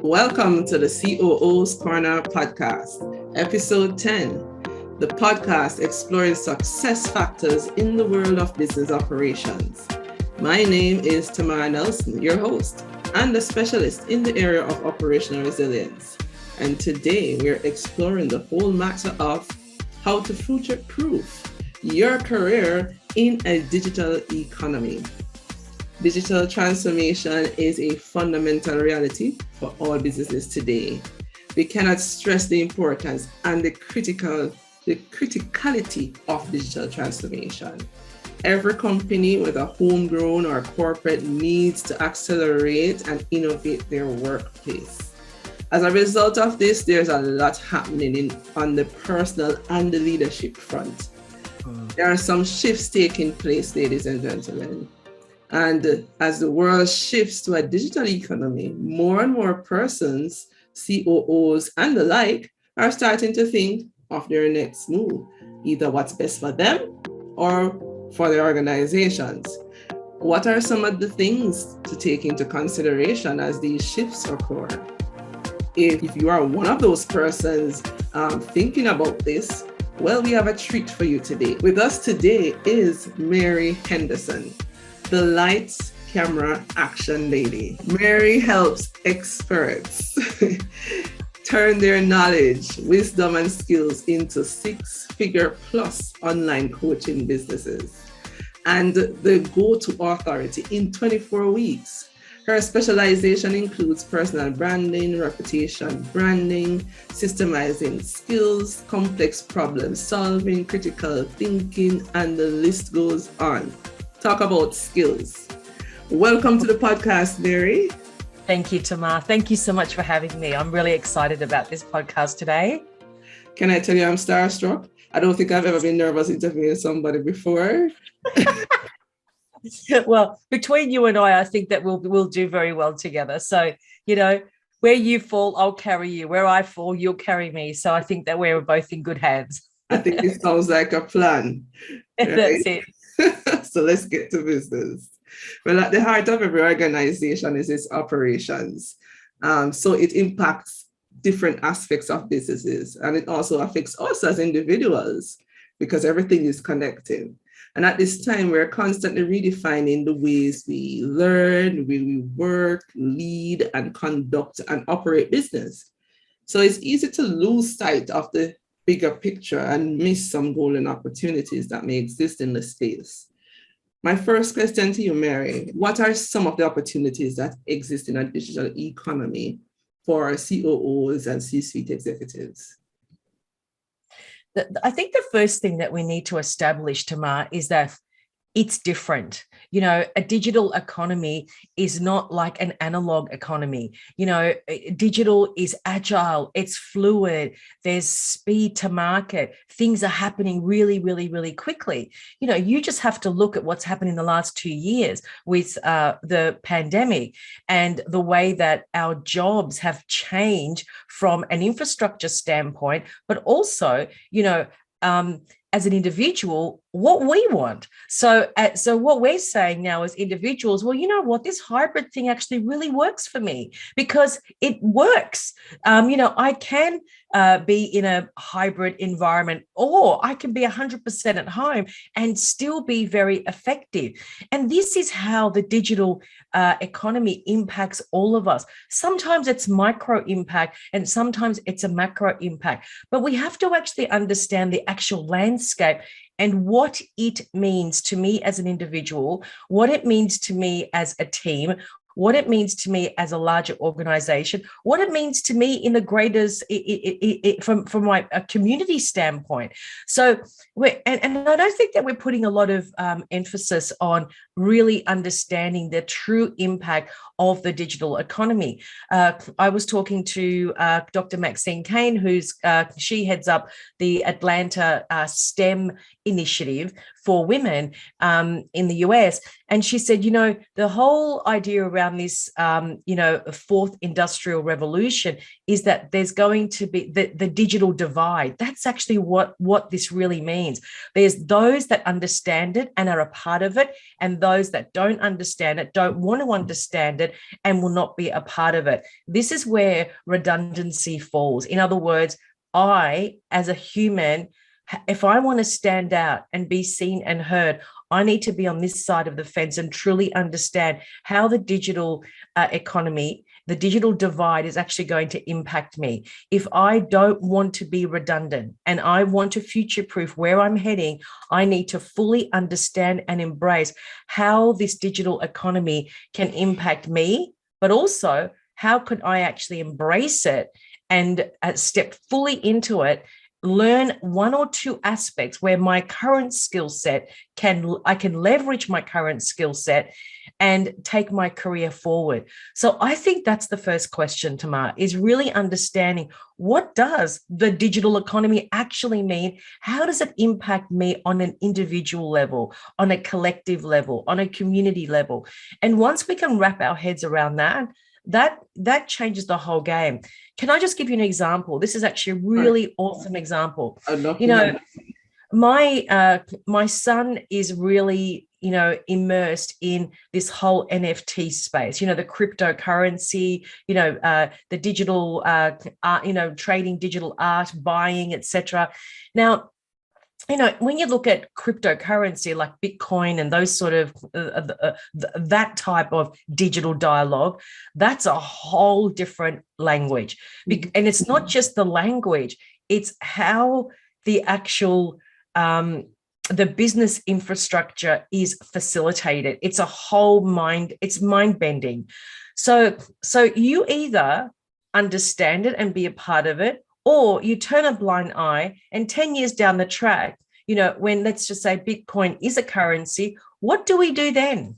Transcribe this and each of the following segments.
Welcome to the COO's Corner podcast, episode 10, the podcast exploring success factors in the world of business operations. My name is Tamar, your host and a specialist in the area of operational resilience. And today we're exploring the whole matter of how to future-proof your career in a digital economy. Digital transformation is a fundamental reality for all businesses today. We cannot stress the importance and the criticality of digital transformation. Every company, whether homegrown or corporate, needs to accelerate and innovate their workplace. As a result of this, there's a lot happening on the personal and the leadership front. There are some shifts taking place, ladies and gentlemen. And as the world shifts to a digital economy, more and more persons, COOs and the like, are starting to think of their next move, either what's best for them or for their organizations. What are some of the things to take into consideration as these shifts occur? If you are one of those persons thinking about this, well, we have a treat for you today. With us today is Mary Henderson, the lights, camera, action lady. Mary helps experts turn their knowledge, wisdom, and skills into six-figure plus online coaching businesses and the go-to authority in 24 weeks. Her specialization includes personal branding, reputation branding, systemizing skills, complex problem solving, critical thinking, and the list goes on. Talk about skills. Welcome to the podcast, Mary. Thank you, Tamar. Thank you so much for having me. I'm really excited about this podcast today. Can I tell you I'm starstruck? I don't think I've ever been nervous interviewing somebody before. Well, between you and I think that we'll do very well together. So, where you fall, I'll carry you. Where I fall, you'll carry me. So I think that we're both in good hands. I think it sounds like a plan. Right? That's it. So let's get to business. Well, at the heart of every organization is its operations. So it impacts different aspects of businesses, and it also affects us as individuals because everything is connected. And at this time, we're constantly redefining the ways we learn, we work, lead, and conduct and operate business. So it's easy to lose sight of the bigger picture and miss some golden opportunities that may exist in the space. My first question to you, Mary, what are some of the opportunities that exist in a digital economy for COOs and C-suite executives? I think the first thing that we need to establish, Tamar, is that it's different. A digital economy is not like an analog economy. Digital is agile, it's fluid, there's speed to market. Things are happening really, really, really quickly. You just have to look at what's happened in the last 2 years with the pandemic and the way that our jobs have changed from an infrastructure standpoint, but also, as an individual, what we want. So what we're saying now as individuals, well, you know what, this hybrid thing actually really works for me because it works. I can be in a hybrid environment, or I can be 100% at home and still be very effective. And this is how the digital economy impacts all of us. Sometimes it's micro impact and sometimes it's a macro impact, but we have to actually understand the actual landscape and what it means to me as an individual, what it means to me as a team, what it means to me as a larger organization, what it means to me in the greatest, from my community standpoint. So, and I don't think that we're putting a lot of emphasis on really understanding the true impact of the digital economy. I was talking to Dr. Maxine Kane, she heads up the Atlanta STEM initiative for women in the US. And she said, the whole idea around this, fourth industrial revolution is that there's going to be the digital divide. That's actually what this really means. There's those that understand it and are a part of it, and those that don't understand it, don't want to understand it, and will not be a part of it. This is where redundancy falls. In other words, I, as a human, if I want to stand out and be seen and heard, I need to be on this side of the fence and truly understand how the digital economy, the digital divide is actually going to impact me. If I don't want to be redundant and I want to future-proof where I'm heading, I need to fully understand and embrace how this digital economy can impact me, but also how could I actually embrace it and step fully into it, learn one or two aspects where my current skill set I can leverage my current skill set and take my career forward. So I think that's the first question, Tamar, is really understanding, what does the digital economy actually mean? How does it impact me on an individual level, on a collective level, on a community level? And once we can wrap our heads around that changes the whole game. Can I just give you an example? This is actually a really awesome example. My son is really, immersed in this whole NFT space, the cryptocurrency, the digital, trading digital art, buying, etc. Now, when you look at cryptocurrency like Bitcoin and those sort of that type of digital dialogue, that's a whole different language. And it's not just the language, it's how the actual the business infrastructure is facilitated. It's a whole it's mind-bending. So you either understand it and be a part of it, or you turn a blind eye, and 10 years down the track, when, let's just say, Bitcoin is a currency, what do we do then?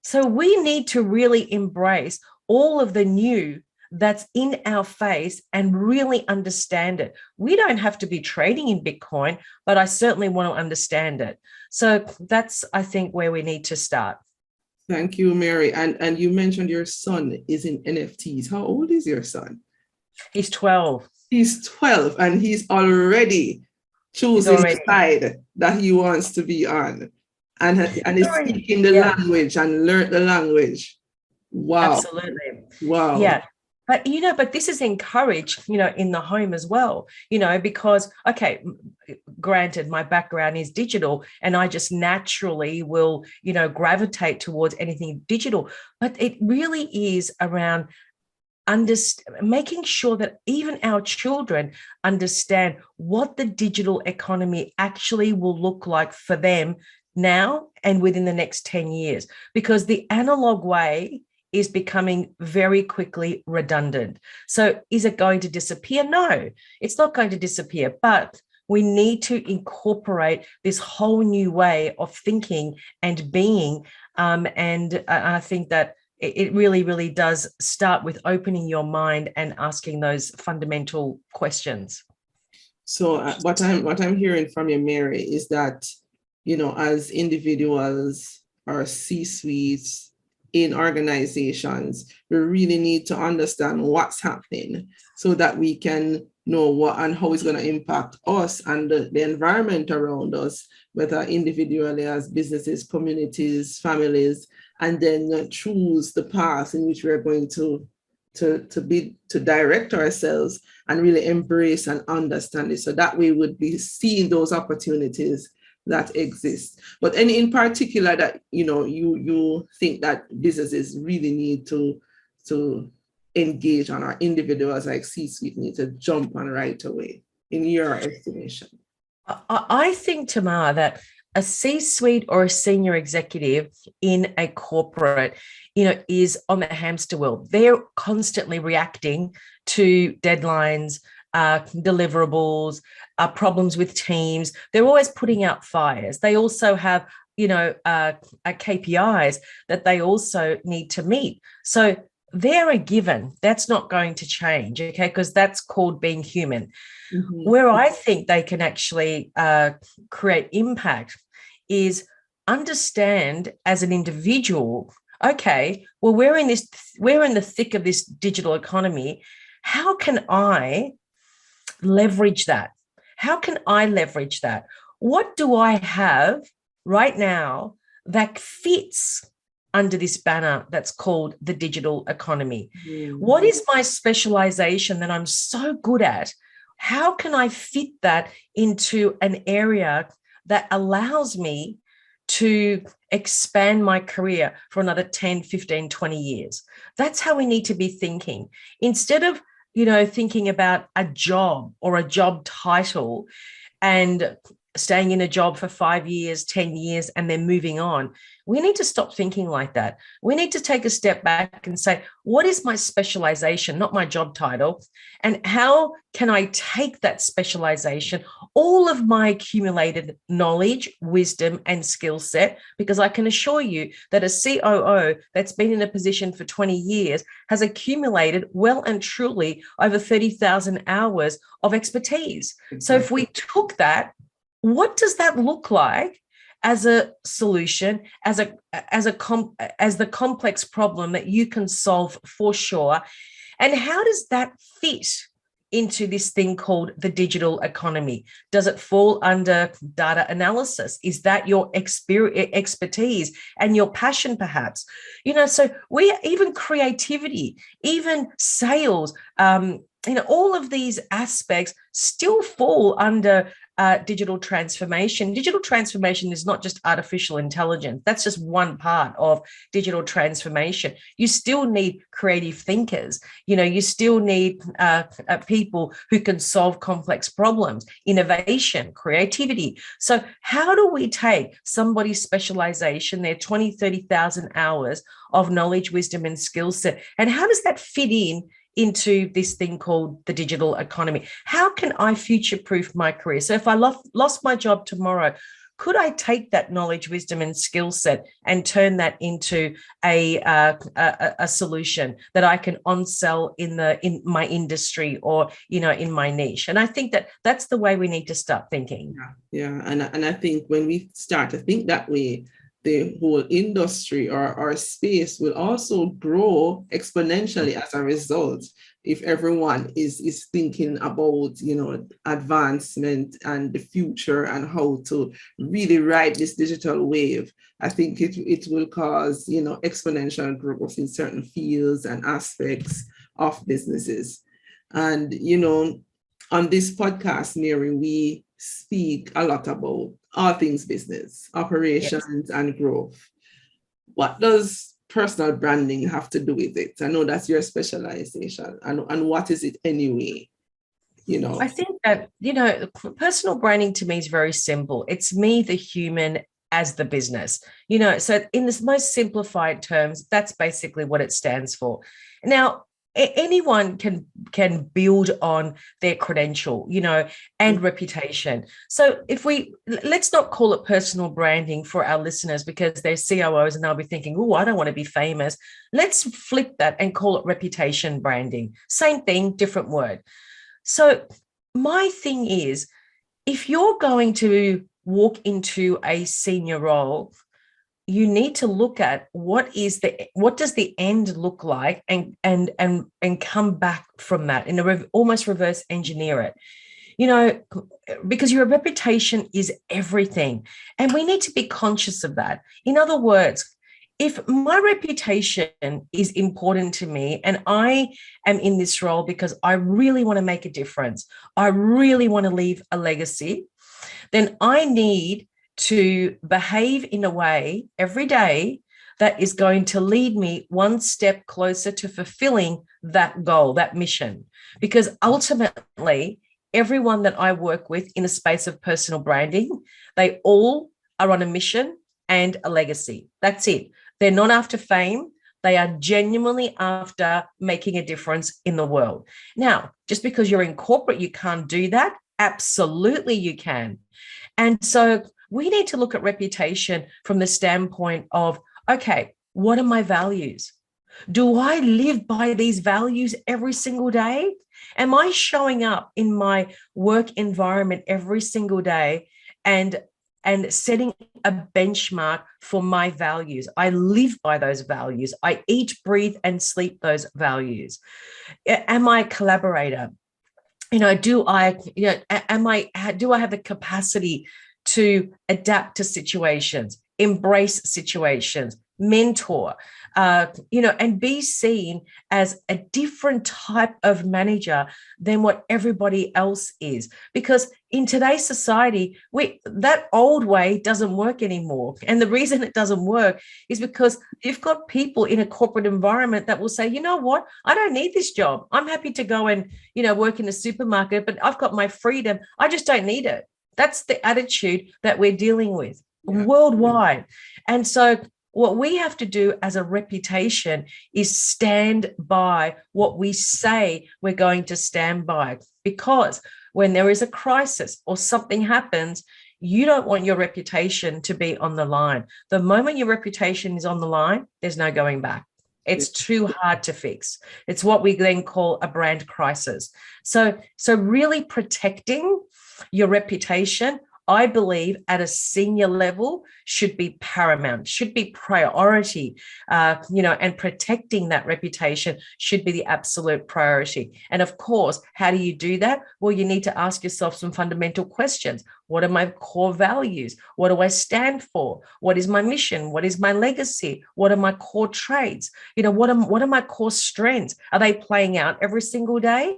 So we need to really embrace all of the new that's in our face and really understand it. We don't have to be trading in Bitcoin, but I certainly want to understand it. So that's, I think, where we need to start. Thank you, Mary. And you mentioned your son is in NFTs. How old is your son? He's 12. He's 12, and he's already choosing the side that he wants to be on, and is speaking the language and learn the language. Wow. Absolutely. Wow. Yeah. But this is encouraged, in the home as well, because, okay, granted, my background is digital and I just naturally will, gravitate towards anything digital, but it really is around making sure that even our children understand what the digital economy actually will look like for them now and within the next 10 years, because the analog way is becoming very quickly redundant. So is it going to disappear? No, it's not going to disappear, but we need to incorporate this whole new way of thinking and being. And I think that it really, really does start with opening your mind and asking those fundamental questions. So what I'm hearing from you, Mary, is that, as individuals or C-suites in organizations, we really need to understand what's happening so that we can know what and how it's going to impact us and the environment around us, whether individually, as businesses, communities, families, and then choose the path in which we're going to direct ourselves and really embrace and understand it. So that we would be seeing those opportunities that exist. But any in particular that you think that businesses really need to engage on, or individuals like C-suite need to jump on right away, in your estimation? I think, Tamar, that a C-suite or a senior executive in a corporate, is on the hamster wheel. They're constantly reacting to deadlines, deliverables, problems with teams. They're always putting out fires. They also have, KPIs that they also need to meet. So they're a given. That's not going to change, okay, because that's called being human. Mm-hmm. Where I think they can actually create impact is understand as an individual, okay, well, we're in the thick of this digital economy. How can I leverage that? How can I leverage that? What do I have right now that fits under this banner that's called the digital economy? What is my specialization that I'm so good at? How can I fit that into an area that allows me to expand my career for another 10, 15, 20 years? That's how we need to be thinking. Instead of, thinking about a job or a job title and staying in a job for 5 years, 10 years, and then moving on. We need to stop thinking like that. We need to take a step back and say, what is my specialization, not my job title? And how can I take that specialization, all of my accumulated knowledge, wisdom, and skill set? Because I can assure you that a COO that's been in a position for 20 years has accumulated well and truly over 30,000 hours of expertise. Exactly. So if we took that, what does that look like as a solution, as the complex problem that you can solve for sure? And how does that fit into this thing called the digital economy? Does it fall under data analysis? Is that your expertise and your passion, perhaps? So even creativity, even sales, all of these aspects still fall under digital transformation. Digital transformation is not just artificial intelligence. That's just one part of digital transformation. You still need creative thinkers. You still need people who can solve complex problems, innovation, creativity. So how do we take somebody's specialization, their 20, 30,000 hours of knowledge, wisdom, and skill set, and how does that fit into this thing called the digital economy? How can I future-proof my career? So if I lost my job tomorrow, could I take that knowledge, wisdom, and skill set and turn that into a solution that I can on-sell in my industry or in my niche? And I think that's the way we need to start thinking. Yeah. And I think when we start to think that way, the whole industry or our space will also grow exponentially as a result if everyone is thinking about, advancement and the future and how to really ride this digital wave. I think it will cause, exponential growth in certain fields and aspects of businesses. And, on this podcast, Mary, we speak a lot about all things business, operations, and growth. What does personal branding have to do with it? I know that's your specialization. And what is it anyway? I think that, personal branding to me is very simple. It's me, the human, as the business. So in the most simplified terms, that's basically what it stands for. Now, anyone can build on their credential, and reputation. So let's not call it personal branding for our listeners because they're COOs and they'll be thinking, oh, I don't want to be famous. Let's flip that and call it reputation branding. Same thing, different word. So my thing is, if you're going to walk into a senior role, you need to look at what does the end look like and come back from that and almost reverse engineer it, because your reputation is everything. And we need to be conscious of that. In other words, if my reputation is important to me and I am in this role because I really want to make a difference, I really want to leave a legacy, then I need to behave in a way every day that is going to lead me one step closer to fulfilling that goal, that mission. Because ultimately, everyone that I work with in a space of personal branding, they all are on a mission and a legacy. That's it. They're not after fame. They are genuinely after making a difference in the world. Now, just because you're in corporate, you can't do that. Absolutely, you can. And so we need to look at reputation from the standpoint of, okay, what are my values? Do I live by these values every single day? Am I showing up in my work environment every single day and and setting a benchmark for my values. I live by those values. I eat, breathe, and sleep those values. Am I a collaborator? Do I have the capacity to adapt to situations, embrace situations, mentor, and be seen as a different type of manager than what everybody else is? Because in today's society, that old way doesn't work anymore. And the reason it doesn't work is because you've got people in a corporate environment that will say, you know what, I don't need this job. I'm happy to go and, work in a supermarket, but I've got my freedom. I just don't need it. That's the attitude that we're dealing with worldwide. And so what we have to do as a reputation is stand by what we say we're going to stand by, because when there is a crisis or something happens, you don't want your reputation to be on the line. The moment your reputation is on the line, there's no going back. It's too hard to fix. It's what we then call a brand crisis. So really protecting your reputation, I believe, at a senior level should be paramount, should be priority, and protecting that reputation should be the absolute priority. And of course, how do you do that? Well, you need to ask yourself some fundamental questions. What are my core values? What do I stand for? What is my mission? What is my legacy? What are my core traits? What are my core strengths? Are they playing out every single day?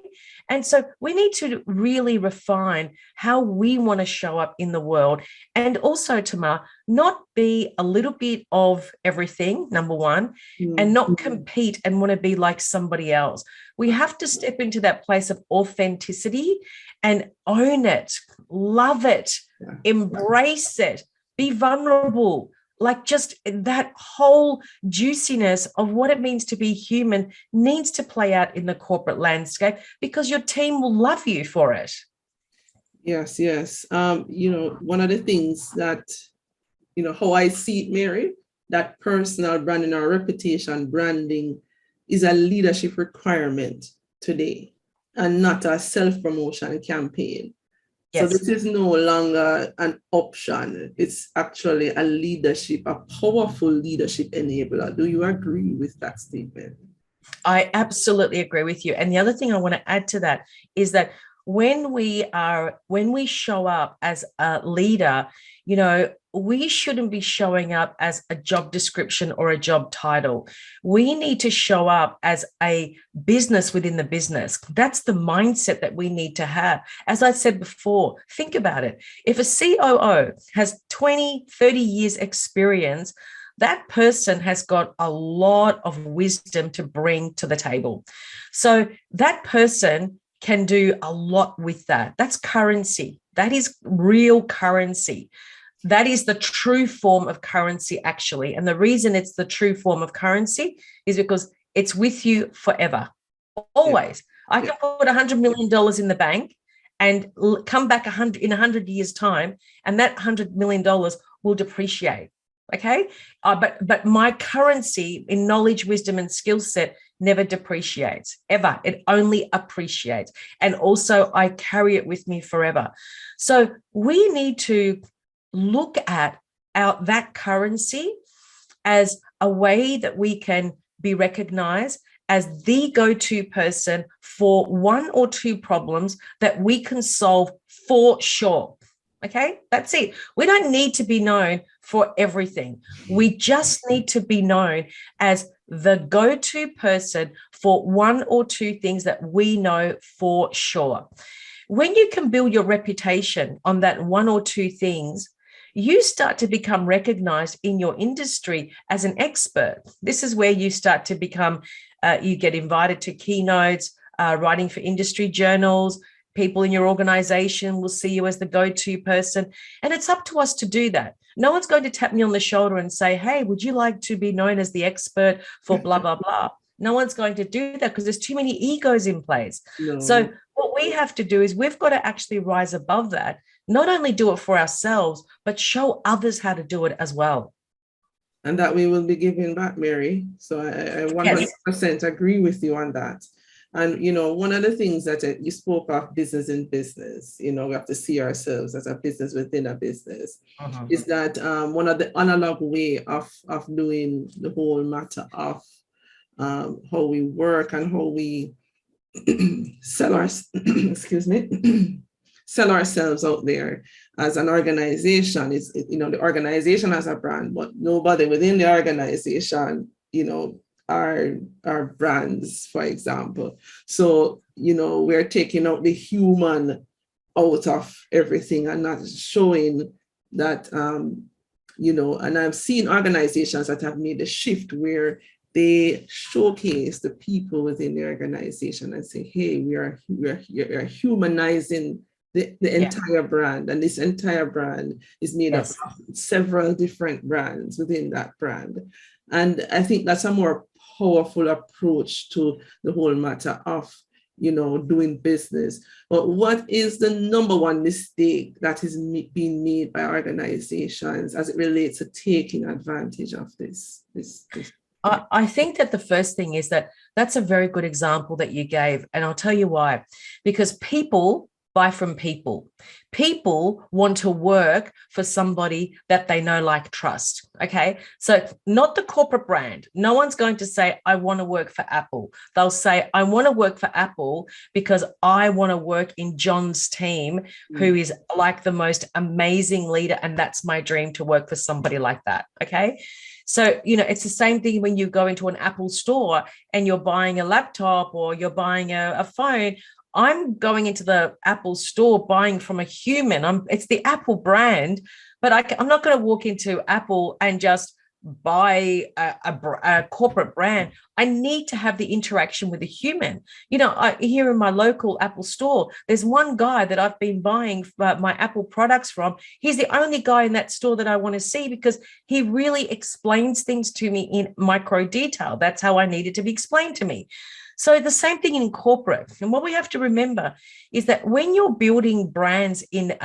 And so we need to really refine how we want to show up in the world. And also, Tamar, not be a little bit of everything, number one, and not compete and want to be like somebody else. We have to step into that place of authenticity and own it, love it, embrace it, be vulnerable. Like, just that whole juiciness of what it means to be human needs to play out in the corporate landscape, because your team will love you for it. Yes. One of the things that, how I see it, Mary, that personal branding or reputation branding is a leadership requirement today and not a self-promotion campaign. Yes. So this is no longer an option. It's actually a powerful leadership enabler. Do you agree with that statement? I absolutely agree with you. And the other thing I want to add to that is that when we show up as a leader, we shouldn't be showing up as a job description or a job title. We need to show up as a business within the business. That's the mindset that we need to have. As I said before, think about it. If a COO has 20, 30 years experience, that person has got a lot of wisdom to bring to the table. So that person can do a lot with that. That's currency. That is real currency. That is the true form of currency, actually. And the reason it's the true form of currency is because it's with you forever, always. I can put $100 million in the bank and come back in 100 years' time, and that $100 million will depreciate. Okay. But my currency in knowledge, wisdom, and skill set never depreciates, ever. It only appreciates. And also I carry it with me forever. So we need to look at that currency as a way that we can be recognized as the go-to person for one or two problems that we can solve for sure. Okay, that's it. We don't need to be known for everything. We just need to be known as the go-to person for one or two things that we know for sure. When you can build your reputation on that one or two things, you start to become recognized in your industry as an expert. This is where you start to become, you get invited to keynotes, writing for industry journals. People in your organization will see you as the go-to person. And it's up to us to do that. No one's going to tap me on the shoulder and say, hey, would you like to be known as the expert for blah, blah, blah. No one's going to do that because there's too many egos in place. No. So what we have to do is we've got to actually rise above that, not only do it for ourselves, but show others how to do it as well. And that we will be giving back, Mary. So I 100% agree with you on that. And, one of the things that you spoke of, business in business, we have to see ourselves as a business within a business, is that one of the analog way of doing the whole matter of how we work and how we sell our, excuse me, sell ourselves out there as an organization. Is, the organization has a brand, but nobody within the organization, are brands, for example. So, we're taking out the human out of everything and not showing that, and I've seen organizations that have made a shift where they showcase the people within the organization and say, hey, we are humanizing the entire brand. And this entire brand is made up of several different brands within that brand. And I think that's a more powerful approach to the whole matter of, doing business. But what is the number one mistake that is being made by organizations as it relates to taking advantage of this? I think that the first thing is that's a very good example that you gave. And I'll tell you why. Because people buy from people. People want to work for somebody that they know, like, trust. Okay. So not the corporate brand. No one's going to say, I want to work for Apple. They'll say, I want to work for Apple because I want to work in John's team, who is like the most amazing leader. And that's my dream, to work for somebody like that. Okay. So, it's the same thing when you go into an Apple store and you're buying a laptop or you're buying a phone. I'm going into the Apple store buying from a human. It's the Apple brand, but I'm not going to walk into Apple and just buy a corporate brand. I need to have the interaction with a human. Here in my local Apple store, there's one guy that I've been buying my Apple products from. He's the only guy in that store that I want to see because he really explains things to me in micro detail. That's how I need it to be explained to me. So the same thing in corporate. And what we have to remember is that when you're building brands in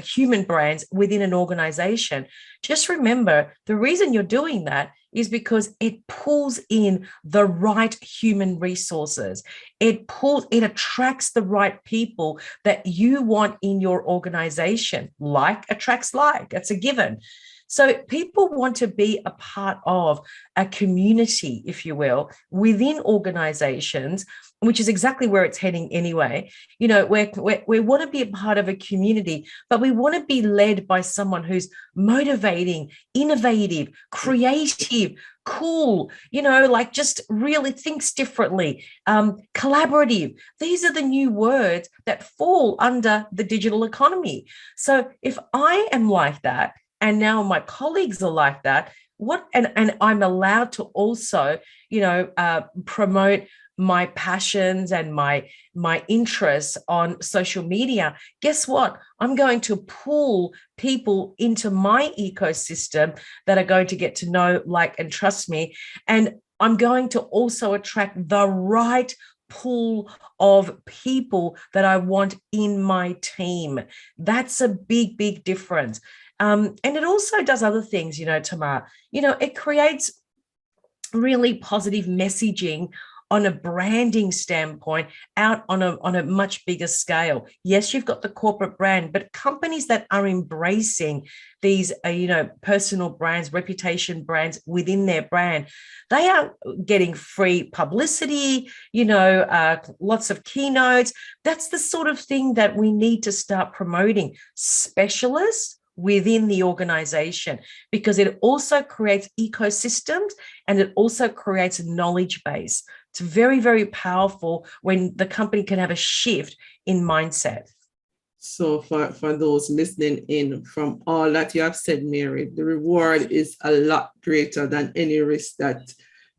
human brands within an organization, just remember the reason you're doing that is because it pulls in the right human resources. It attracts the right people that you want in your organization. Like attracts like, that's a given. So people want to be a part of a community, if you will, within organizations, which is exactly where it's heading anyway. We want to be a part of a community, but we want to be led by someone who's motivating, innovative, creative, cool, just really thinks differently, collaborative. These are the new words that fall under the digital economy. So if I am like that, and now my colleagues are like that, and I'm allowed to also, promote my passions and my interests on social media, guess what? I'm going to pull people into my ecosystem that are going to get to know, like, and trust me. And I'm going to also attract the right pool of people that I want in my team. That's a big, big difference. And it also does other things, Tamar. It creates really positive messaging on a branding standpoint out on a much bigger scale. Yes, you've got the corporate brand, but companies that are embracing these, personal brands, reputation brands within their brand, they are getting free publicity, lots of keynotes. That's the sort of thing that we need to start promoting. Specialists within the organization, because it also creates ecosystems and it also creates a knowledge base. It's very, very powerful when the company can have a shift in mindset. So for those listening in, from all that you have said, Mary, the reward is a lot greater than any risk that,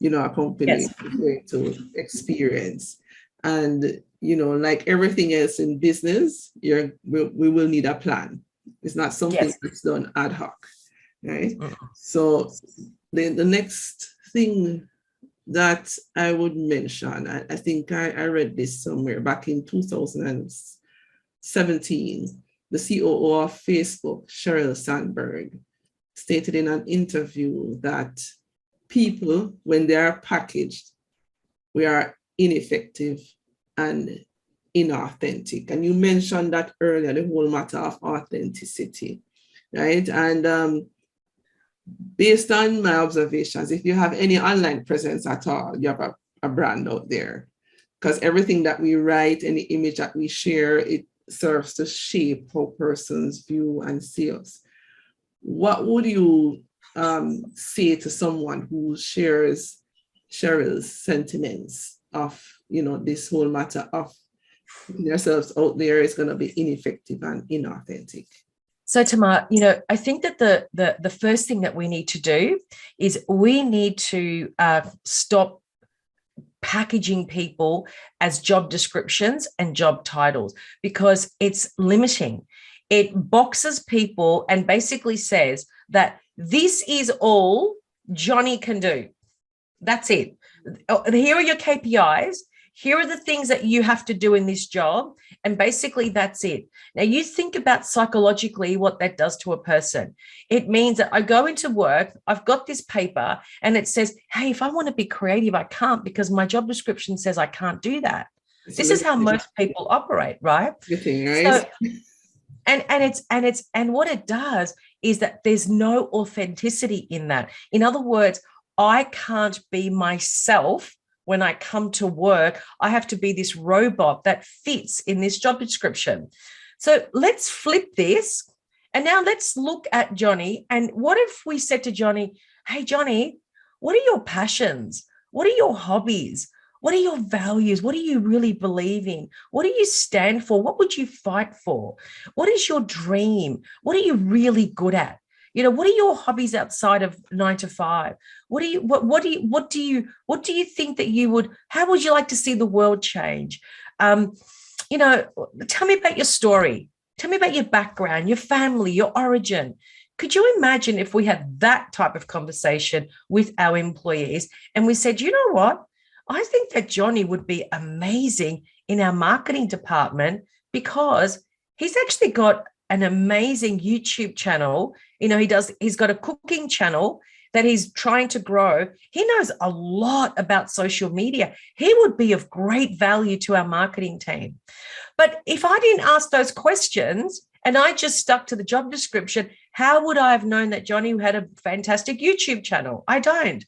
a company is going to experience. And, like everything else in business, we will need a plan. It's not something that's done ad hoc, right? So the next thing that I would mention, I think I read this somewhere back in 2017, the COO of Facebook, Sheryl Sandberg, stated in an interview that people, when they are packaged, we are ineffective and inauthentic. And you mentioned that earlier, the whole matter of authenticity, right? And based on my observations, if you have any online presence at all, you have a brand out there. Because everything that we write, any image that we share, it serves to shape how persons view and see us. What would you say to someone who shares Cheryl's sentiments of, this whole matter of yourselves out there is going to be ineffective and inauthentic? So Tamar, I think that the first thing that we need to do is we need to stop packaging people as job descriptions and job titles, because it's limiting. It boxes people and basically says that this is all Johnny can do. That's it. Here are your KPIs. Here are the things that you have to do in this job. And basically that's it. Now you think about psychologically what that does to a person. It means that I go into work, I've got this paper and it says, hey, if I want to be creative, I can't, because my job description says I can't do that. This is how most people operate, right? So, and what it does is that there's no authenticity in that. In other words, I can't be myself. When I come to work, I have to be this robot that fits in this job description. So let's flip this. And now let's look at Johnny. And what if we said to Johnny, hey, Johnny, what are your passions? What are your hobbies? What are your values? What do you really believe in? What do you stand for? What would you fight for? What is your dream? What are you really good at? What are your hobbies outside of 9 to 5? What do you think that you would, how would you like to see the world change? Tell me about your story. Tell me about your background, your family, your origin. Could you imagine if we had that type of conversation with our employees and we said, you know what? I think that Johnny would be amazing in our marketing department because he's actually got an amazing YouTube channel. He's got a cooking channel that he's trying to grow. He knows a lot about social media. He would be of great value to our marketing team. But if I didn't ask those questions and I just stuck to the job description, how would I have known that Johnny had a fantastic YouTube channel? I don't.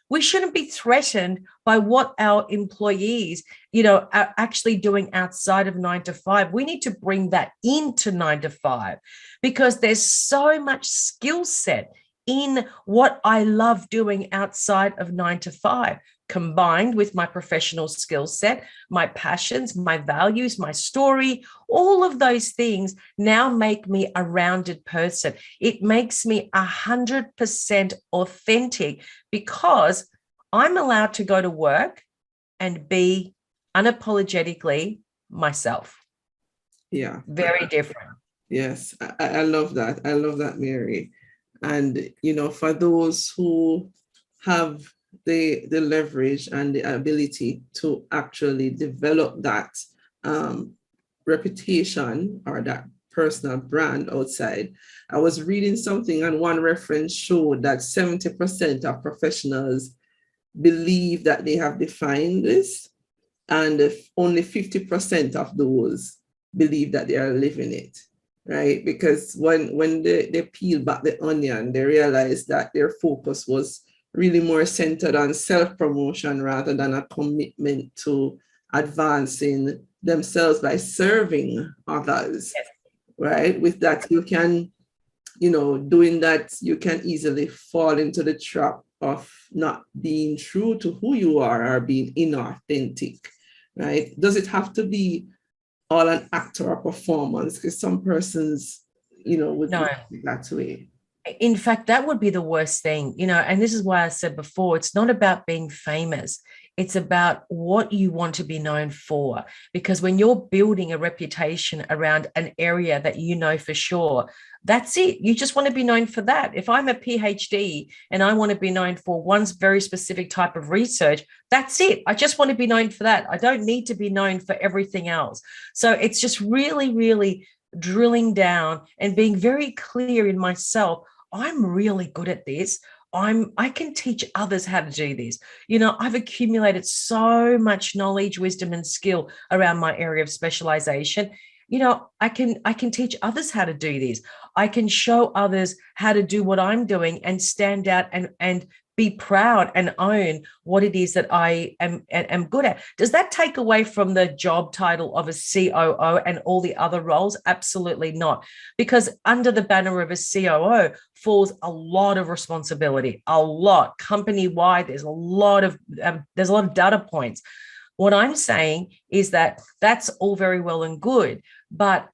We shouldn't be threatened by what our employees, are actually doing outside of 9 to 5. We need to bring that into 9 to 5 because there's so much skill set in what I love doing outside of 9 to 5, combined with my professional skill set, my passions, my values, my story. All of those things now make me a rounded person. It makes me 100% authentic because I'm allowed to go to work and be unapologetically myself. Yeah. Very different. Yes, I love that. I love that, Mary. And, for those who have the leverage and the ability to actually develop that reputation or that personal brand outside. I was reading something and one reference showed that 70% of professionals believe that they have defined this, and only 50% of those believe that they are living it. Right? Because when they peel back the onion, they realize that their focus was really more centered on self-promotion rather than a commitment to advancing themselves by serving others. Yes. Right? With that, you can, doing that, you can easily fall into the trap of not being true to who you are or being inauthentic. Right? Does it have to be all an actor or performance? Because some persons, would no. be that way. In fact, that would be the worst thing, and this is why I said before, it's not about being famous. It's about what you want to be known for. Because when you're building a reputation around an area that you know for sure, that's it. You just want to be known for that. If I'm a PhD and I want to be known for one very specific type of research, that's it. I just want to be known for that. I don't need to be known for everything else. So it's just really, really drilling down and being very clear in myself. I'm really good at this. I can teach others how to do this. I've accumulated so much knowledge, wisdom, and skill around my area of specialization. I can teach others how to do this. I can show others how to do what I'm doing and stand out and be proud and own what it is that I am good at. Does that take away from the job title of a COO and all the other roles? Absolutely not, because under the banner of a COO falls a lot of responsibility, a lot company-wide. There's a lot of data points. What I'm saying is that that's all very well and good, but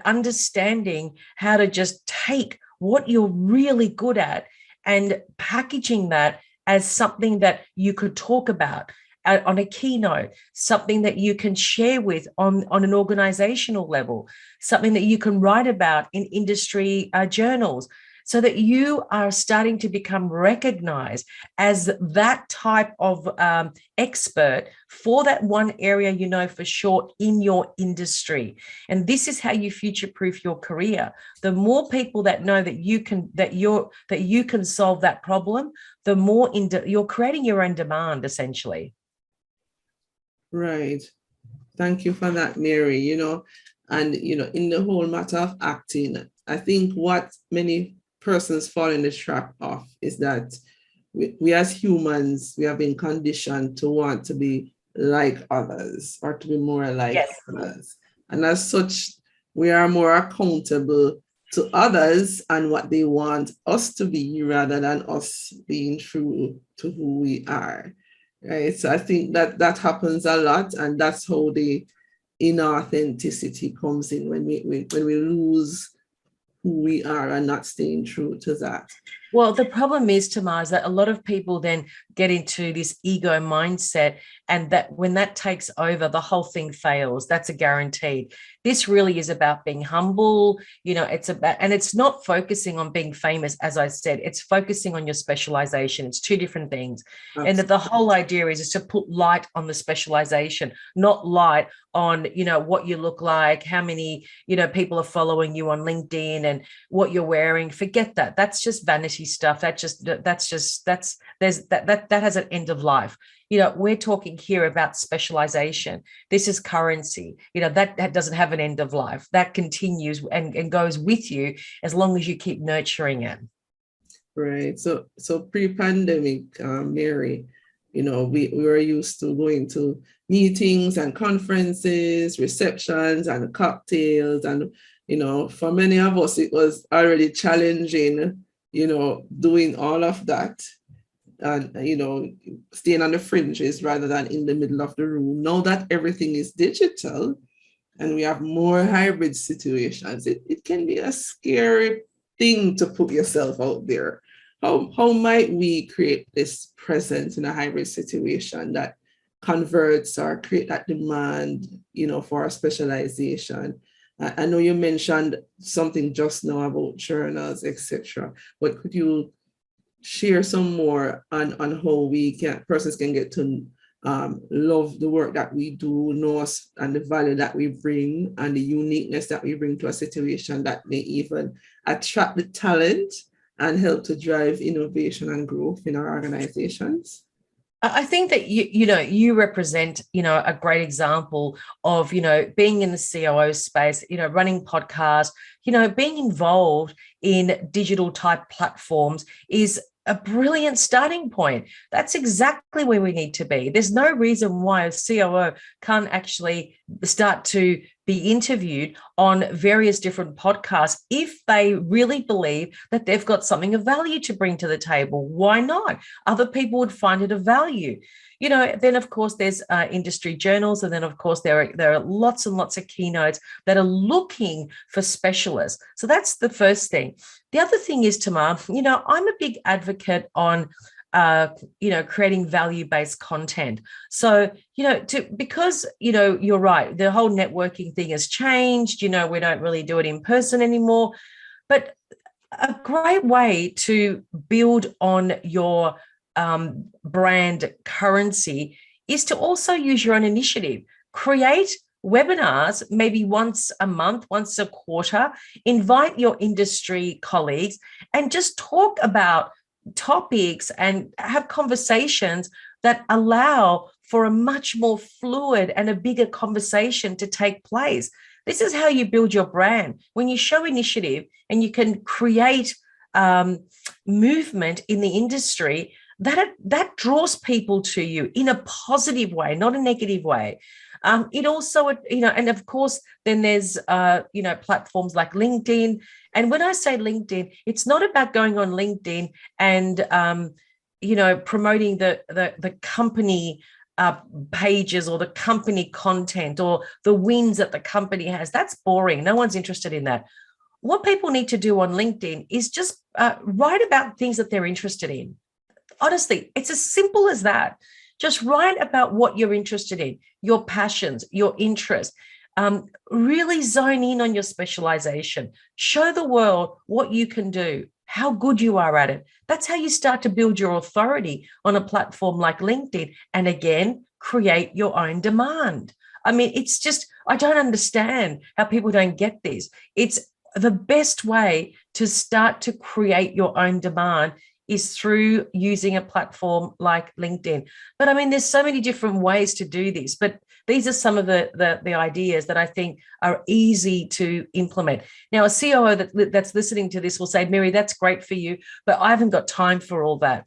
understanding how to just take what you're really good at and packaging that as something that you could talk about on a keynote, something that you can share with on an organizational level, something that you can write about in industry journals, so that you are starting to become recognized as that type of expert for that one area, for sure, in your industry. And this is how you future-proof your career. The more people that know that you can solve that problem, the more you're creating your own demand, essentially. Right. Thank you for that, Mary. And in the whole matter of acting, I think what many persons fall in the trap of is that we as humans, we have been conditioned to want to be like others or to be more like others. And as such, we are more accountable to others and what they want us to be rather than us being true to who we are. Right. So I think that happens a lot, and that's how the inauthenticity comes in when we lose who we are and not staying true to that. Well, the problem is, Tamar, is that a lot of people then get into this ego mindset, and that when that takes over, the whole thing fails. That's a guaranteed. This really is about being humble. It's not focusing on being famous, as I said. It's focusing on your specialization. It's two different things. Absolutely. And that the whole idea is to put light on the specialization, not light on, what you look like, how many, people are following you on LinkedIn and what you're wearing. Forget that. That's just vanity stuff. That has an end of life. We're talking here about specialization. This is currency. That doesn't have an end of life. That continues and goes with you as long as you keep nurturing it. Right. So pre-pandemic, Mary, we were used to going to meetings and conferences, receptions and cocktails. And, for many of us, it was already challenging, doing all of that and, staying on the fringes rather than in the middle of the room. Now that everything is digital and we have more hybrid situations, it can be a scary thing to put yourself out there. How might we create this presence in a hybrid situation that converts or create that demand, for our specialization? I know you mentioned something just now about journals, etc. But could you share some more on how persons can get to love the work that we do, know us and the value that we bring and the uniqueness that we bring to a situation that may even attract the talent and help to drive innovation and growth in our organizations? I think that you represent, a great example of, being in the COO space, running podcasts, being involved in digital type platforms is a brilliant starting point. That's exactly where we need to be. There's no reason why a COO can't actually start to be interviewed on various different podcasts if they really believe that they've got something of value to bring to the table. Why not? Other people would find it of value. Then of course there's industry journals, and then of course there are lots and lots of keynotes that are looking for specialists. So that's the first thing. The other thing is, Tamar, I'm a big advocate on creating value-based content. So, because you're right, the whole networking thing has changed. We don't really do it in person anymore. But a great way to build on your brand currency is to also use your own initiative. Create webinars, maybe once a month, once a quarter. Invite your industry colleagues and just talk about topics and have conversations that allow for a much more fluid and a bigger conversation to take place. This is how you build your brand. When you show initiative and you can create movement in the industry, that draws people to you in a positive way, not a negative way. It also, and of course, then there's, platforms like LinkedIn. And when I say LinkedIn, it's not about going on LinkedIn and, promoting the company pages or the company content or the wins that the company has. That's boring. No one's interested in that. What people need to do on LinkedIn is just write about things that they're interested in. Honestly, it's as simple as that. Just write about what you're interested in, your passions, your interests. Really zone in on your specialization. Show the world what you can do, how good you are at it. That's how you start to build your authority on a platform like LinkedIn. And again, create your own demand. I mean, it's just, I don't understand how people don't get this. It's the best way to start to create your own demand is through using a platform like LinkedIn. But I mean, there's so many different ways to do this, but these are some of the ideas that I think are easy to implement. Now, a COO that's listening to this will say, Mary, that's great for you, but I haven't got time for all that.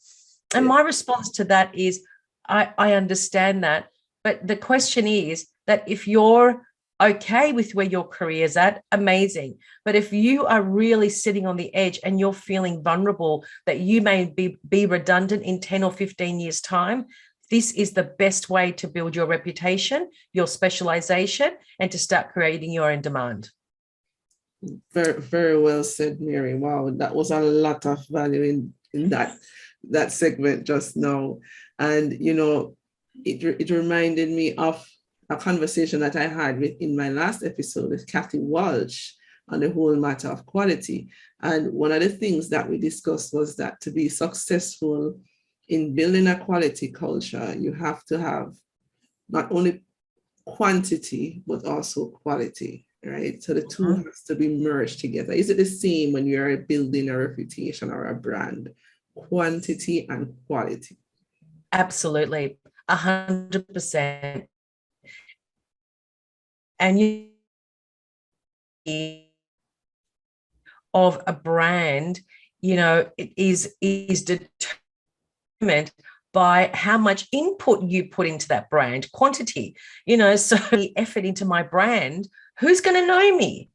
And my response to that is, I understand that. But the question is that if you're okay with where your career is at, amazing. But if you are really sitting on the edge and you're feeling vulnerable that you may be redundant in 10 or 15 years' time, this is the best way to build your reputation, your specialization, and to start creating your own demand. Very, very well said, Mary. Wow, that was a lot of value in that segment just now. And, it reminded me of a conversation that I had in my last episode with Kathy Walsh on the whole matter of quality. And one of the things that we discussed was that to be successful in building a quality culture, you have to have not only quantity, but also quality, right? So the two has to be merged together. Is it the same when you're building a reputation or a brand? Quantity and quality. Absolutely, 100%. And you of a brand, it is determined by how much input you put into that brand, quantity, so the effort into my brand, who's going to know me?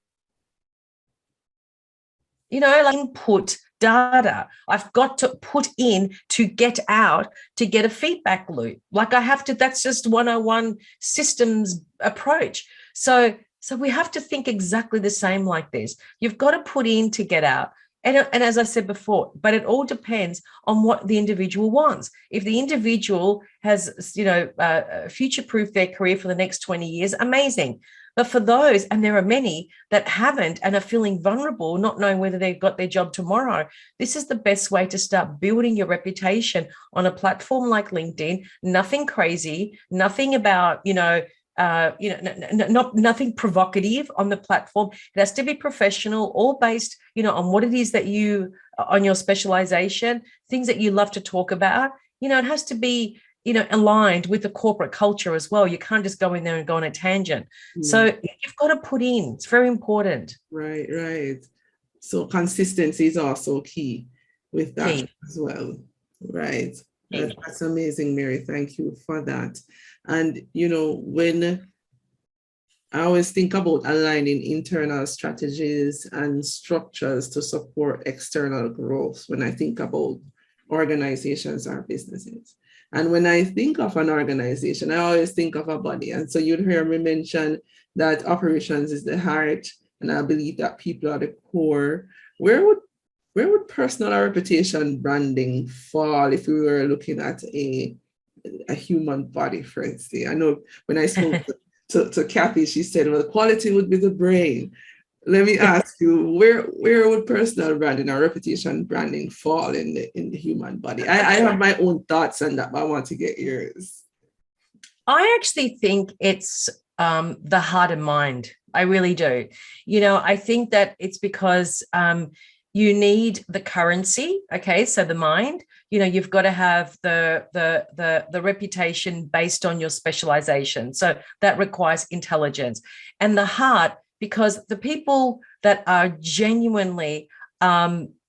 Like input data I've got to put in to get out, to get a feedback loop. Like I have to, that's just 101 systems approach. So we have to think exactly the same like this. You've got to put in to get out. And as I said before, but it all depends on what the individual wants. If the individual has, future-proof their career for the next 20 years, amazing. But for those, and there are many that haven't and are feeling vulnerable, not knowing whether they've got their job tomorrow, this is the best way to start building your reputation on a platform like LinkedIn. Nothing crazy, nothing about, nothing provocative on the platform. It has to be professional, all based, on what it is that you, on your specialization, things that you love to talk about. It has to be, aligned with the corporate culture as well. You can't just go in there and go on a tangent. So you've got to put in, it's very important. Right. So consistency is also key with that as well. Right. That's amazing, Mary. Thank you for that. And, when I always think about aligning internal strategies and structures to support external growth when I think about organizations or businesses. And when I think of an organization, I always think of a body. And so you'd hear me mention that operations is the heart, and I believe that people are the core. Where would personal or reputation branding fall if we were looking at a human body, for instance? I know when I spoke to Kathy, she said, well, quality would be the brain. Let me ask you, where would personal branding or reputation branding fall in the human body? I have my own thoughts on that, but I want to get yours. I actually think it's the heart and mind. I really do. I think that it's because, you need the currency. Okay, so the mind, you've got to have the reputation based on your specialization. So that requires intelligence. And the heart, because the people that are genuinely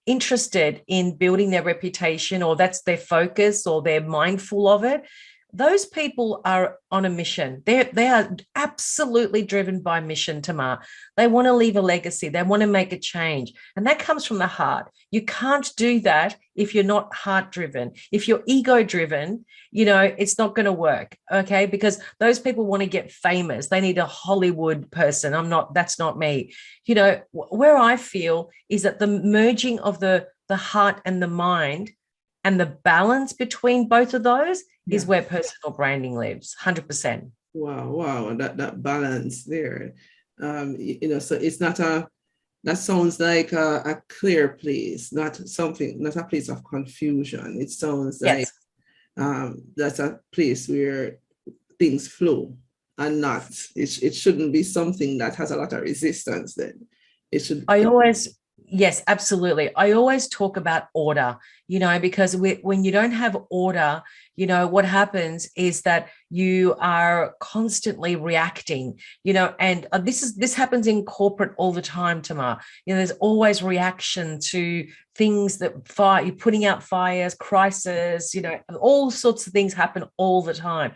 interested in building their reputation, or that's their focus, or they're mindful of it, those people are on a mission. They are absolutely driven by mission, Tamar. They want to leave a legacy. They want to make a change. And that comes from the heart. You can't do that if you're not heart-driven. If you're ego-driven, it's not going to work, okay? Because those people want to get famous. They need a Hollywood person. That's not me. Where I feel is that the merging of the heart and the mind and the balance between both of those is where personal branding lives, 100%. Wow, that balance there. So it's not that sounds like a clear place, not a place of confusion. It sounds like that's a place where things flow, and it shouldn't be something that has a lot of resistance then. It should. Yes, absolutely. I always talk about order, because when you don't have order, what happens is that you are constantly reacting, and this happens in corporate all the time, Tamar. There's always reaction to things that you're putting out fires, crisis, all sorts of things happen all the time.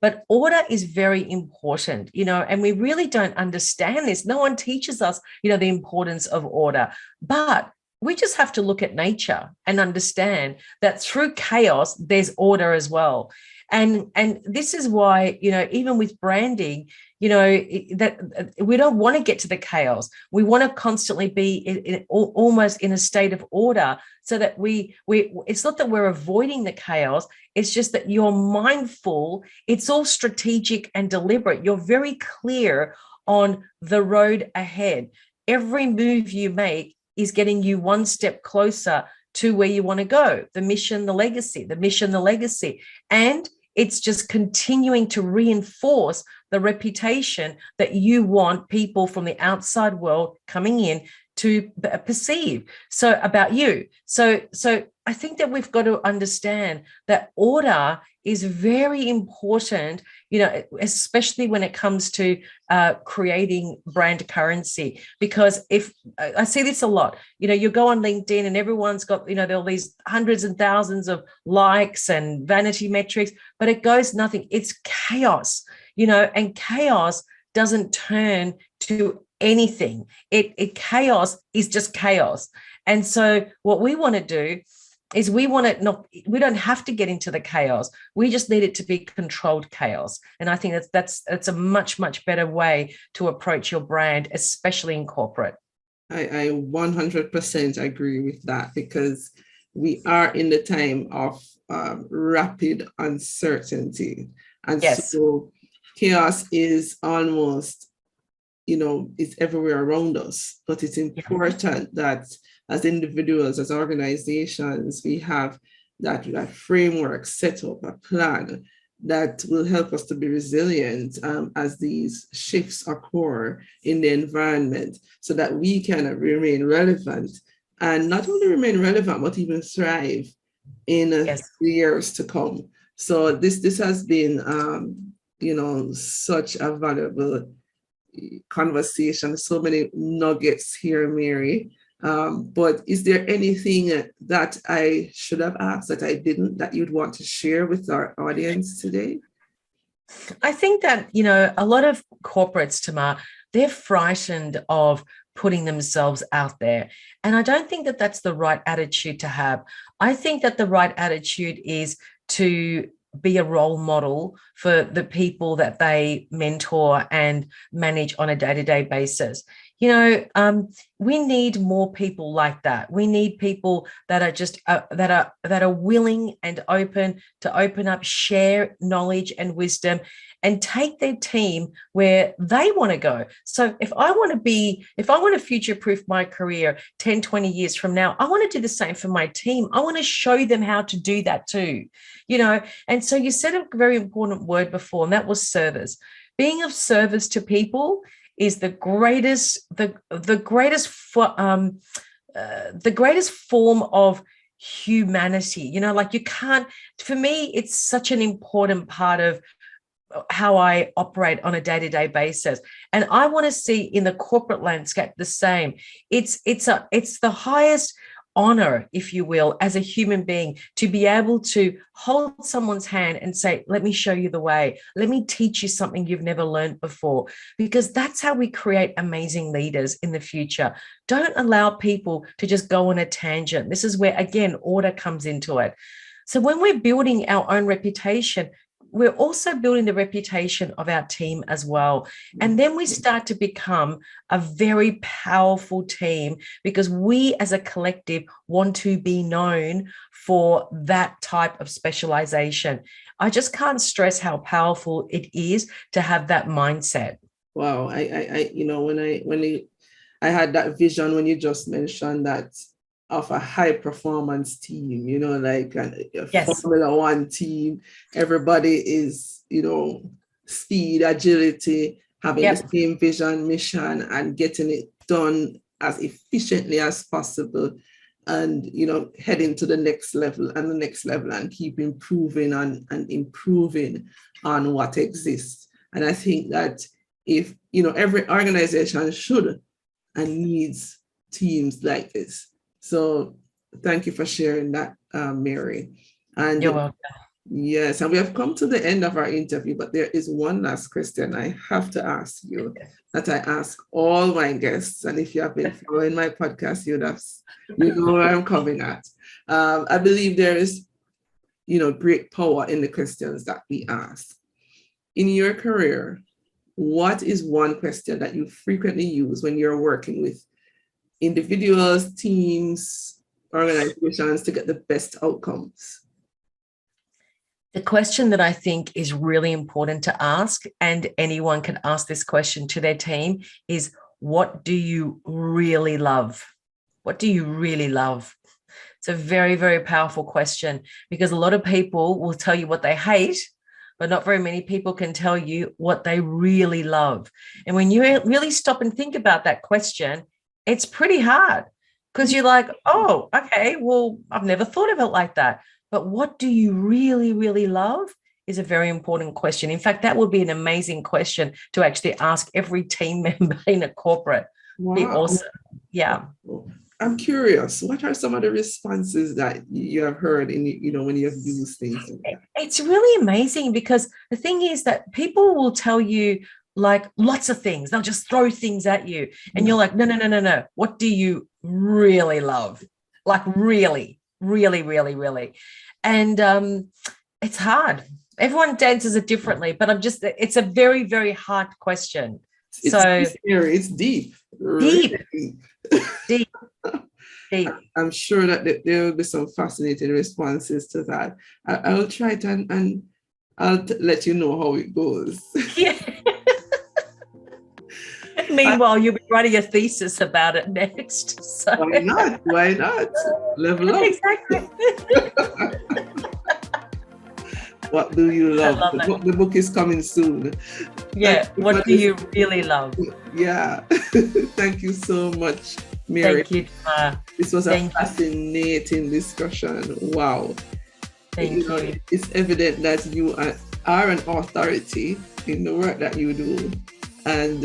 But order is very important, and we really don't understand this. No one teaches us, the importance of order. But we just have to look at nature and understand that through chaos, there's order as well. And this is why, even with branding, that we don't want to get to the chaos. We want to constantly be almost in a state of order, so that we it's not that we're avoiding the chaos. It's just that you're mindful. It's all strategic and deliberate. You're very clear on the road ahead. Every move you make is getting you one step closer to where you want to go. The mission, the legacy. And it's just continuing to reinforce the reputation that you want people from the outside world coming in to perceive about you. So I think that we've got to understand that order is very important, especially when it comes to creating brand currency. Because if I see this a lot, you go on LinkedIn and everyone's got, there are these hundreds and thousands of likes and vanity metrics, but it goes nothing. It's chaos, and chaos doesn't turn to anything. Chaos is just chaos. And so what we want to do is we don't have to get into the chaos. We just need it to be controlled chaos. And I think that's a much, much better way to approach your brand, especially in corporate. I 100% agree with that, because we are in the time of rapid uncertainty. And so chaos is almost, it's everywhere around us. But it's important that as individuals, as organizations, we have that framework set up, a plan that will help us to be resilient as these shifts occur in the environment, so that we can remain relevant, and not only remain relevant, but even thrive in the years to come. So this has been, such a valuable conversation. So many nuggets here, Mary. But is there anything that I should have asked that I didn't, that you'd want to share with our audience today? I think that, a lot of corporates, Tamar, they're frightened of putting themselves out there. And I don't think that that's the right attitude to have. I think that the right attitude is to be a role model for the people that they mentor and manage on a day-to-day basis. We need more people like that. We need people that are just that are willing and open to open up, share knowledge and wisdom, and take their team where they want to go. So if I want to future-proof my career 10, 20 years from now, I want to do the same for my team. I want to show them how to do that too, And so you said a very important word before, and that was service. Being of service to people is the greatest the greatest form of humanity. You know, like you can't, for me, it's such an important part of how I operate on a day-to-day basis. And I want to see in the corporate landscape the same. It's the highest honor, if you will, as a human being, to be able to hold someone's hand and say, let me show you the way. Let me teach you something you've never learned before, because that's how we create amazing leaders in the future. Don't allow people to just go on a tangent. This is where, again, order comes into it. So when we're building our own reputation, we're also building the reputation of our team as well. And then we start to become a very powerful team, because we as a collective want to be known for that type of specialization. I just can't stress how powerful it is to have that mindset. Wow. I I had that vision when you just mentioned that, of a high performance team, like a Yes. Formula One team. Everybody is, speed, agility, having the same vision, mission, and getting it done as efficiently as possible. And, heading to the next level and the next level, and keep improving and improving on what exists. And I think that if, every organization should and needs teams like this. So thank you for sharing that, Mary. And you're welcome. Yes, and we have come to the end of our interview, but there is one last question I have to ask you that I ask all my guests. And if you have been following my podcast, you know where I'm coming at. I believe there is, great power in the questions that we ask. In your career, what is one question that you frequently use when you're working with individuals, teams, organizations to get the best outcomes? The question that I think is really important to ask, and anyone can ask this question to their team, is, what do you really love? What do you really love? It's a very, very powerful question, because a lot of people will tell you what they hate, but not very many people can tell you what they really love. And when you really stop and think about that question, it's pretty hard, because you're like, oh, okay, well, I've never thought of it like that. But what do you really, really love is a very important question. In fact, that would be an amazing question to actually ask every team member in a corporate. Wow. Be awesome. Yeah. I'm curious, what are some of the responses that you have heard in, when you have used things like that? It's really amazing, because the thing is that people will tell you like lots of things. They'll just throw things at you. And you're like, no. What do you really love? Like really, really, really, really. And it's hard. Everyone dances it differently, but it's a very, very hard question. It's deep. Deep. Deep. Deep. I'm sure that there will be some fascinating responses to that. I'll try it and I'll let you know how it goes. Yeah. Meanwhile, you'll be writing a thesis about it next. So. Why not? Level up. Exactly. What do you love? The book is coming soon. Yeah. What do you really love? Yeah. Thank you so much, Mary. Thank you. This was a fascinating discussion. Wow. Thank you. It's evident that you are an authority in the work that you do. And,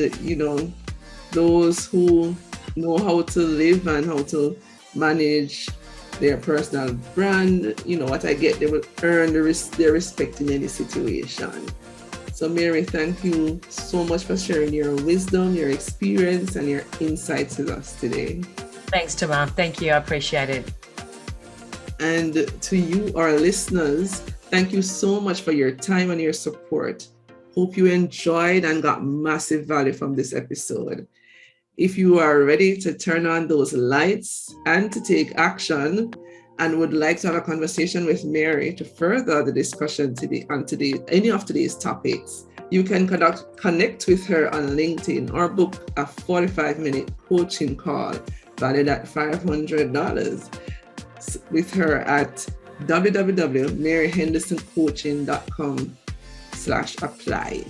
those who know how to live and how to manage their personal brand, what I get, they will earn their respect in any situation. So Mary, thank you so much for sharing your wisdom, your experience, and your insights with us today. Thanks, Tamar. Thank you. I appreciate it. And to you, our listeners, thank you so much for your time and your support. Hope you enjoyed and got massive value from this episode. If you are ready to turn on those lights and to take action and would like to have a conversation with Mary to further the discussion on any of today's topics, you can connect with her on LinkedIn or book a 45-minute coaching call valued at $500 with her at www.maryhendersoncoaching.com/apply.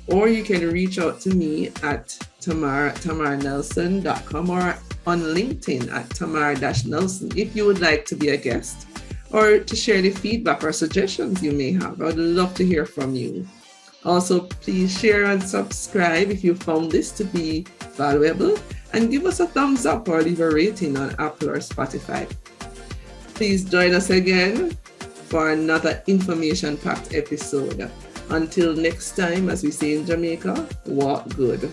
Or you can reach out to me at tamarnelson.com or on LinkedIn at Tamar-Nelson if you would like to be a guest or to share the feedback or suggestions you may have. I would love to hear from you. Also, please share and subscribe if you found this to be valuable, and give us a thumbs up or leave a rating on Apple or Spotify. Please join us again for another information-packed episode. Until next time, as we say in Jamaica, walk good.